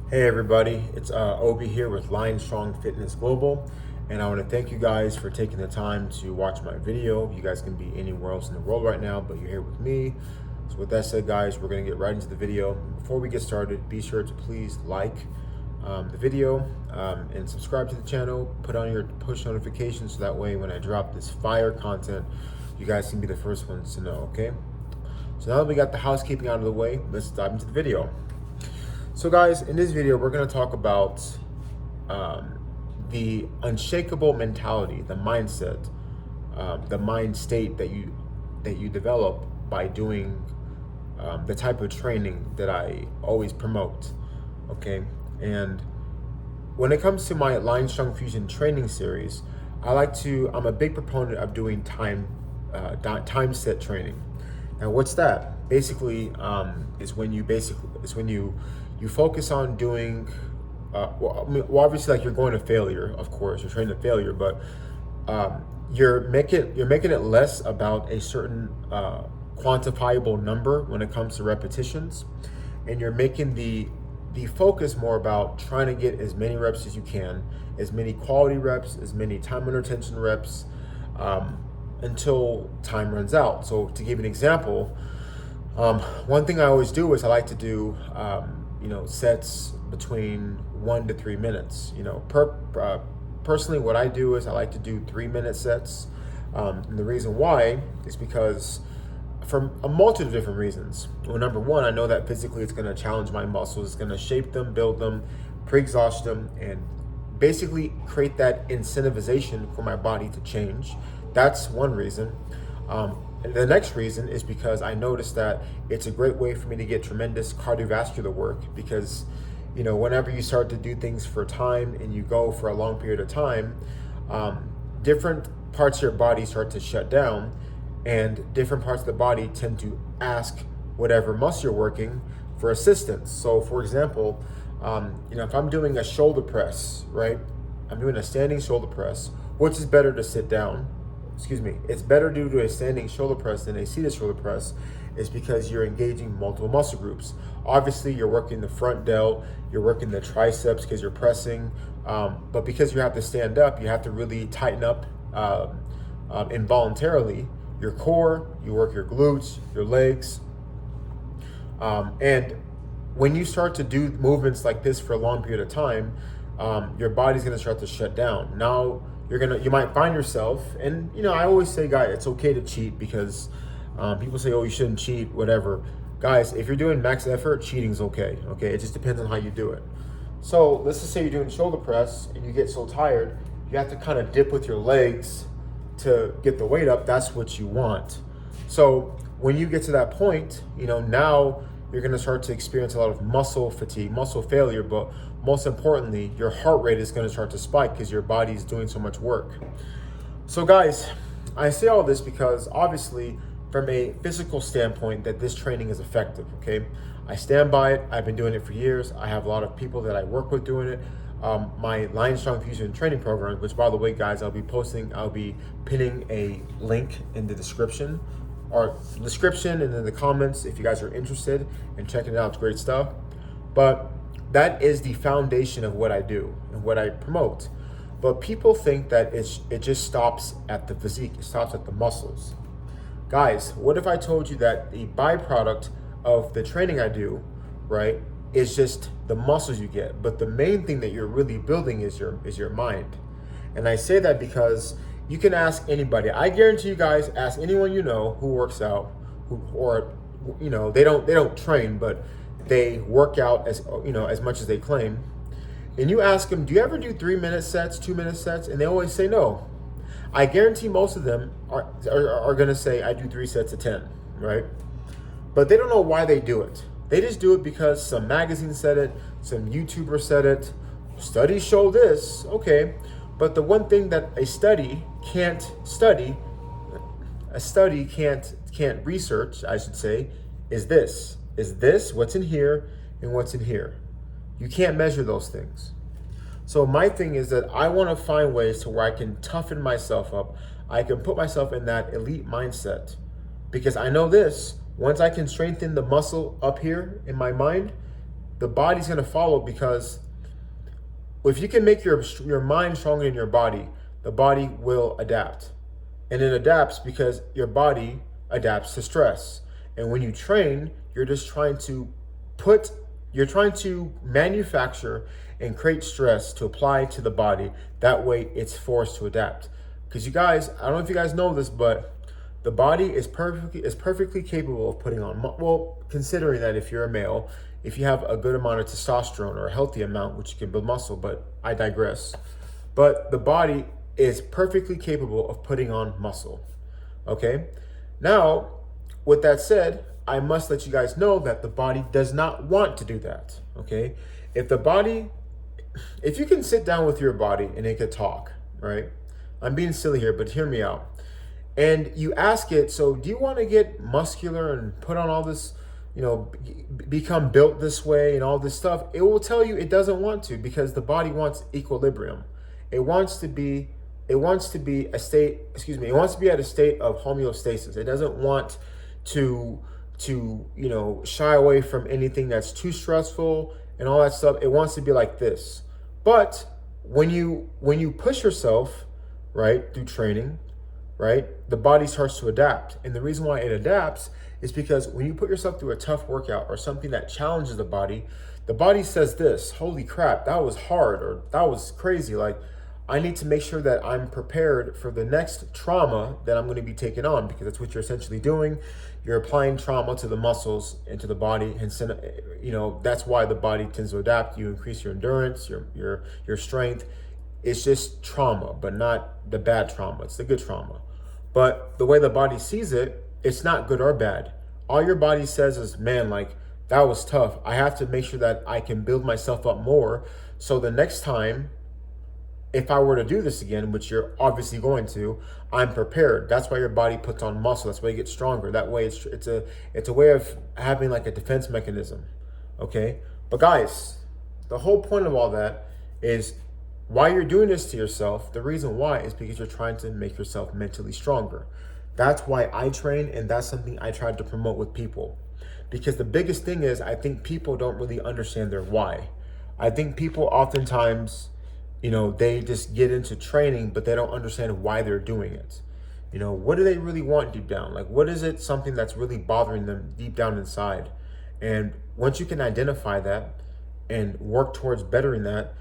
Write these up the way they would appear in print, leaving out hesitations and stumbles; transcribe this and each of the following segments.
Hey everybody, it's Obi here with Lion Strong Fitness Global, and I want to thank you guys for taking the time to watch my video. You guys can be anywhere else in the world right now, but you're here with me. So with that said, guys, we're going to get right into the video. Before we get started, be sure to please like the video and subscribe to the channel. Put on your push notifications so that way when I drop this fire content, you guys can be the first ones to know, okay? So now that we got the housekeeping out of the way, let's dive into the video. So guys, in this video, we're going to talk about the unshakable mentality, the mindset, the mind state that you develop by doing the type of training that I always promote. Okay, and when it comes to my Lion Strong Fusion training series, I'm a big proponent of doing time set training. Now, what's that? Basically, is when you focus on doing, obviously, like you're going to failure, of course, you're training to failure, but you're making it less about a certain quantifiable number when it comes to repetitions, and you're making the focus more about trying to get as many reps as you can, as many quality reps, as many time under tension reps, until time runs out. So to give you an example, one thing I always do is I like to do sets between 1 to 3 minutes. Personally, what I do is I like to do 3-minute sets. And the reason why is because for a multitude of different reasons. Well, number one, I know that physically it's going to challenge my muscles. It's going to shape them, build them, pre-exhaust them, and basically create that incentivization for my body to change. That's one reason. And the next reason is because I noticed that it's a great way for me to get tremendous cardiovascular work, because whenever you start to do things for time and you go for a long period of time, different parts of your body start to shut down, and different parts of the body tend to ask whatever muscle you're working for assistance. So for example, if I'm doing a shoulder press, right? I'm doing a standing shoulder press, which is better to sit down. It's better to do a standing shoulder press than a seated shoulder press, is because you're engaging multiple muscle groups. Obviously, you're working the front delt, you're working the triceps because you're pressing, but because you have to stand up, you have to really tighten up involuntarily your core, you work your glutes, your legs, and when you start to do movements like this for a long period of time, your body's going to start to shut down. Now, you might find yourself, and I always say, guys, it's okay to cheat, because people say, oh, you shouldn't cheat, whatever. Guys, if you're doing max effort, cheating's okay. Okay, it just depends on how you do it. So let's just say you're doing shoulder press and you get so tired, you have to kind of dip with your legs to get the weight up. That's what you want. So when you get to that point, now you're going to start to experience a lot of muscle fatigue, muscle failure, but most importantly, your heart rate is going to start to spike because your body is doing so much work. So guys, I say all this because obviously from a physical standpoint that this training is effective, okay? I stand by it. I've been doing it for years. I have a lot of people that I work with doing it. My Lion Strong Fusion training program, which by the way, guys, I'll be pinning a link in the description and in the comments if you guys are interested in checking it out. It's great stuff. But that is the foundation of what I do and what I promote. But people think that it just stops at the physique, it stops at the muscles. Guys, what if I told you that the byproduct of the training I do, right, is just the muscles you get, but the main thing that you're really building is your mind. And I say that because you can ask anybody. I guarantee you guys, ask anyone who works out, they don't train, but they work out as much as they claim. And you ask them, do you ever do 3-minute sets, 2-minute sets? And they always say no. I guarantee most of them are going to say, I do 3 sets of 10, right? But they don't know why they do it. They just do it because some magazine said it, some YouTuber said it, studies show this, okay. But the one thing that a study can't research, I should say, is this what's in here and what's in here. You can't measure those things. So my thing is that I want to find ways to where I can toughen myself up. I can put myself in that elite mindset, because I know this, once I can strengthen the muscle up here in my mind, the body's going to follow, because if you can make your mind stronger than your body, the body will adapt. And it adapts because your body adapts to stress. And when you train, you're just trying to manufacture and create stress to apply to the body. That way it's forced to adapt. Because you guys, I don't know if you guys know this, but the body is perfectly capable of putting on, well, considering that if you're a male, if you have a good amount of testosterone, or a healthy amount, which you can build muscle, but I digress. But the body is perfectly capable of putting on muscle. Okay? Now, with that said, I must let you guys know that the body does not want to do that. Okay? If you can sit down with your body and it could talk, right? I'm being silly here, but hear me out. And you ask it, so do you want to get muscular and put on all this, become built this way and all this stuff? It will tell you it doesn't want to, because the body wants equilibrium. It wants to be at a state of homeostasis. It doesn't want to shy away from anything that's too stressful and all that stuff. It wants to be like this. But when you push yourself, right, through training, right, the body starts to adapt. And the reason why it adapts is because when you put yourself through a tough workout or something that challenges the body says this: holy crap, that was hard, or that was crazy. Like, I need to make sure that I'm prepared for the next trauma that I'm going to be taking on, because that's what you're essentially doing. You're applying trauma to the muscles and to the body, and that's why the body tends to adapt. You increase your endurance, your strength. It's just trauma, but not the bad trauma. It's the good trauma. But the way the body sees it, it's not good or bad. All your body says is, man, like, that was tough. I have to make sure that I can build myself up more, so the next time, if I were to do this again, which you're obviously going to, I'm prepared. That's why your body puts on muscle. That's why you get stronger. That way it's a way of having like a defense mechanism. Okay? But guys, the whole point of all that is, why you're doing this to yourself, the reason why is because you're trying to make yourself mentally stronger. That's why I train, and that's something I try to promote with people. Because the biggest thing is, I think people don't really understand their why. I think people oftentimes, they just get into training, but they don't understand why they're doing it. What do they really want deep down? Like, what is it, something that's really bothering them deep down inside? And once you can identify that and work towards bettering that,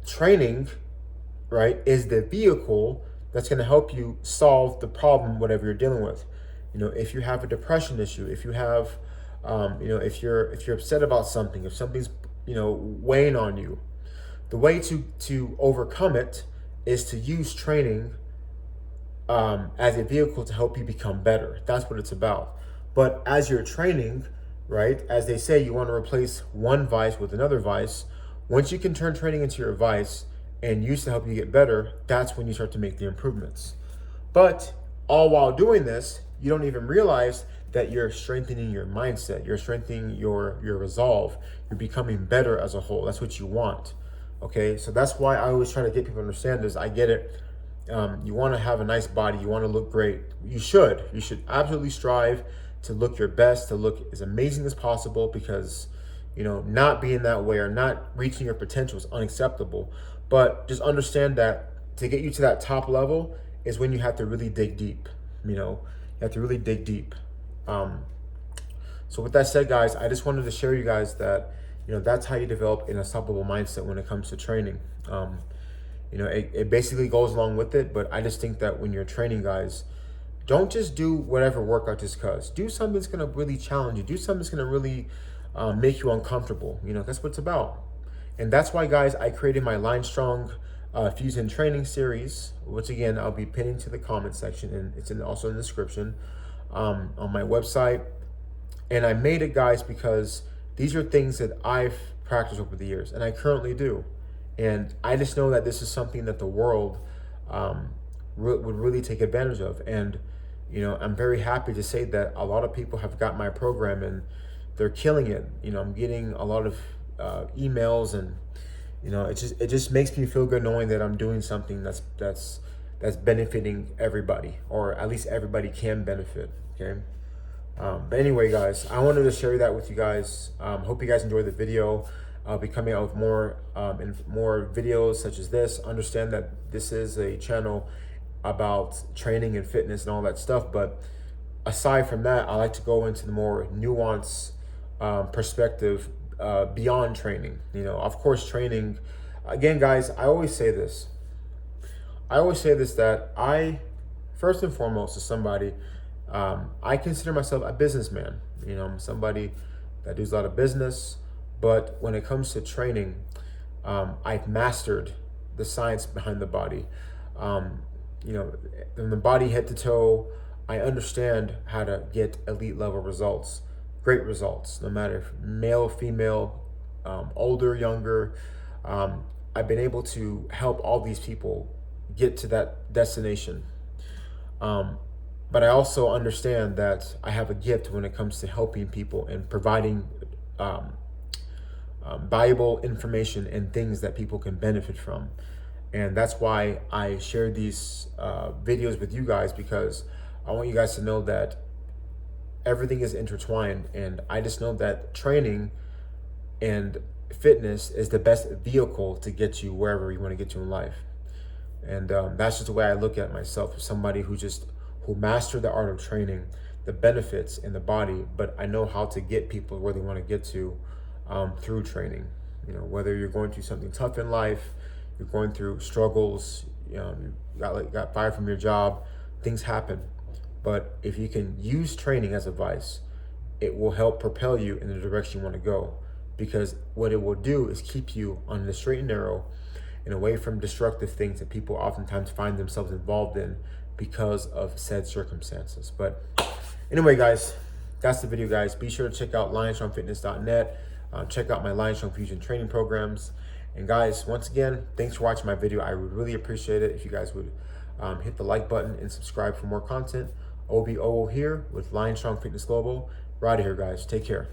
training, right, is the vehicle that's going to help you solve the problem, whatever you're dealing with. If you have a depression issue, if you have, if you're upset about something, if something's, weighing on you, the way to overcome it is to use training as a vehicle to help you become better. That's what it's about. But as you're training, right, as they say, you want to replace one vice with another vice. Once you can turn training into your vice and use to help you get better, that's when you start to make the improvements. But all while doing this, you don't even realize that you're strengthening your mindset. You're strengthening your resolve. You're becoming better as a whole. That's what you want. Okay, so that's why I always try to get people to understand this. I get it. You want to have a nice body. You want to look great. You should absolutely strive to look your best, to look as amazing as possible, because not being that way or not reaching your potential is unacceptable. But just understand that to get you to that top level is when you have to really dig deep. You have to really dig deep. So with that said, guys, I just wanted to share you guys that, that's how you develop an unstoppable mindset when it comes to training. It basically goes along with it, but I just think that when you're training, guys, don't just do whatever workout just cause. Do something that's going to really challenge you. Do something that's going to really make you uncomfortable. That's what it's about. And that's why, guys, I created my Line Strong Fusion training series, which again, I'll be pinning to the comment section, and it's also in the description on my website. And I made it, guys, because these are things that I've practiced over the years, and I currently do. And I just know that this is something that the world would really take advantage of. And, I'm very happy to say that a lot of people have got my program and they're killing it. I'm getting a lot of emails, and, it just makes me feel good knowing that I'm doing something that's benefiting everybody, or at least everybody can benefit. Okay. But anyway, guys, I wanted to share that with you guys. Hope you guys enjoyed the video. I'll be coming out with more more videos such as this. Understand that this is a channel about training and fitness and all that stuff. But aside from that, I like to go into the more nuanced perspective beyond training. You know, of course, training. Again, guys, I always say this. That I, first and foremost, as somebody, I consider myself a businessman. You know, I'm somebody that does a lot of business, but when it comes to training, I've mastered the science behind the body. You know, from the body head to toe, I understand how to get elite level results, great results, no matter if male, female, older, younger. I've been able to help all these people get to that destination. But I also understand that I have a gift when it comes to helping people and providing valuable information and things that people can benefit from. And that's why I share these videos with you guys, because I want you guys to know that everything is intertwined. And I just know that training and fitness is the best vehicle to get you wherever you want to get to in life. And that's just the way I look at myself, as somebody who mastered the art of training, the benefits in the body, but I know how to get people where they want to get to through training. You know, whether you're going through something tough in life, you're going through struggles, you know, you got fired from your job, things happen. But if you can use training as a vice, it will help propel you in the direction you want to go, because what it will do is keep you on the straight and narrow and away from destructive things that people oftentimes find themselves involved in because of said circumstances. But anyway, guys, that's the video, guys. Be sure to check out lionstrongfitness.net. Check out my Lion Strong Fusion training programs. And guys, once again, thanks for watching my video. I would really appreciate it if you guys would hit the like button and subscribe for more content. OBO here with Lion Strong Fitness Global. We're out of here, guys. Take care.